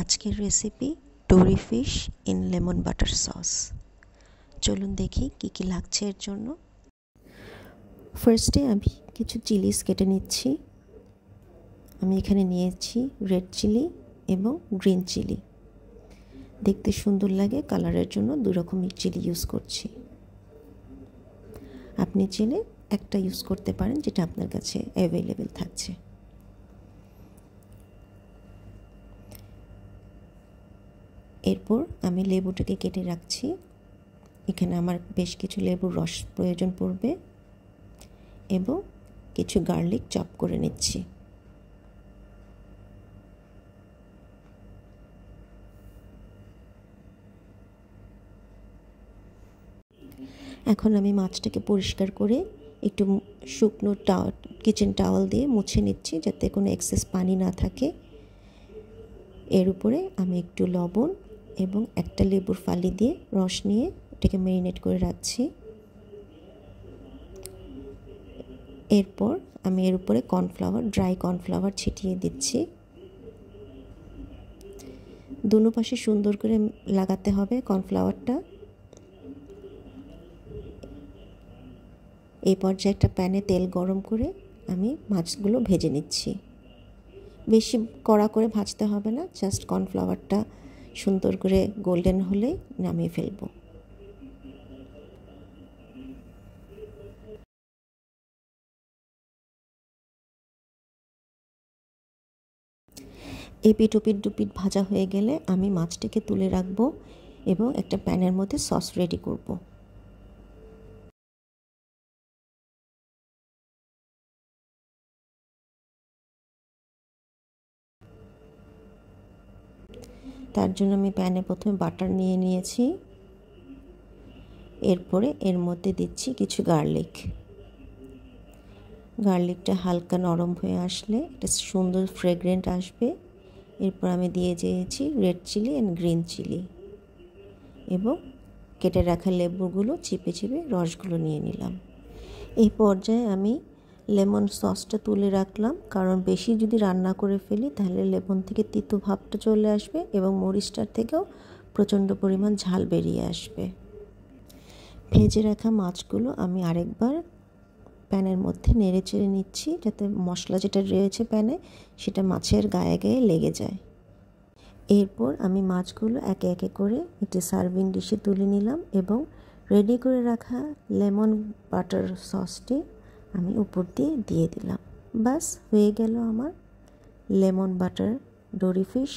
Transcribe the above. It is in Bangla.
আজকের recipe dory fish in lemon butter sauce. চলুন দেখি কি কি লাগছে এর জন্য। ফার্স্টে আমি কিছু চিলিস কেটে নিচ্ছি। আমি এখানে নিয়েছি রেড চিলি এবং গ্রিন চিলি। দেখতে সুন্দর লাগে কালারের জন্য দুই রকমের চিলি ইউজ করছি। আপনি চাইলে একটা ইউজ করতে পারেন যেটা আপনার কাছে অ্যাভেলেবেল থাকছে। এরপর আমি লেবুটাকে কেটে রাখছি। এখানে আমার বেশ কিছু লেবুর রস প্রয়োজন পড়বে এবং কিছু গার্লিক চপ করে নিচ্ছি। এখন আমি মাছটাকে পরিষ্কার করে একটু শুকনো কিচেন টাওয়াল দিয়ে মুছে নিচ্ছি যাতে কোনো এক্সেস পানি না থাকে। এর উপরে আমি একটু লবণ এবং একটা লেবুর ফালি দিয়ে রস নিয়ে এটাকে ম্যারিনেট করে রাখছি। এরপর আমি এর উপরে ড্রাই কর্নফ্লাওয়ার ছিটিয়ে দিচ্ছি। দুনো পাশে সুন্দর করে লাগাতে হবে কর্নফ্লাওয়ারটা। এই পর্যায়ে একটা প্যানে তেল গরম করে আমি মাছগুলো ভেজে নিচ্ছি। বেশি কড়া করে ভাজতে হবে না, জাস্ট কর্নফ্লাওয়ারটা সুন্দর করে গোল্ডেন হলেই নামিয়ে ফেলব। এপিট ওপিট দুপিট ভাজা হয়ে গেলে আমি মাছটাকে তুলে রাখবো এবং একটা প্যানের মধ্যে সস রেডি করব। তার জন্য আমি প্যানে প্রথমে বাটার নিয়ে নিয়েছি। এরপরে এর মধ্যে দিচ্ছি কিছু গার্লিকটা হালকা নরম হয়ে আসলে একটা সুন্দর ফ্রেগ্রেন্ট আসবে। এরপর আমি দিয়ে দিয়েছি red chilli and green chilli এবং কেটে রাখা লেবুগুলো চিপে চিপে রসগুলো নিয়ে নিলাম। এই পর্যায়ে আমি লেমন সসটা তুলে রাখলাম, কারণ বেশি যদি রান্না করে ফেলি তাহলে লেমন থেকে তিতো ভাবটা চলে আসবে এবং মরিচটার থেকেও প্রচণ্ড পরিমাণ ঝাল বেরিয়ে আসবে। ভেজে রাখা মাছগুলো আমি আরেকবার প্যানের মধ্যে নেড়ে চেড়ে নিচ্ছি যাতে মশলা যেটা রয়েছে প্যানে সেটা মাছের গায়ে গায়ে লেগে যায়। এরপর আমি মাছগুলো একে একে করে একটি সার্ভিং ডিশে তুলে নিলাম এবং রেডি করে রাখা লেমন বাটার সসটি আমি উপর দিয়ে দিলাম। বাস হয়ে গেল আমার লেমন বাটার ডোরি ফিশ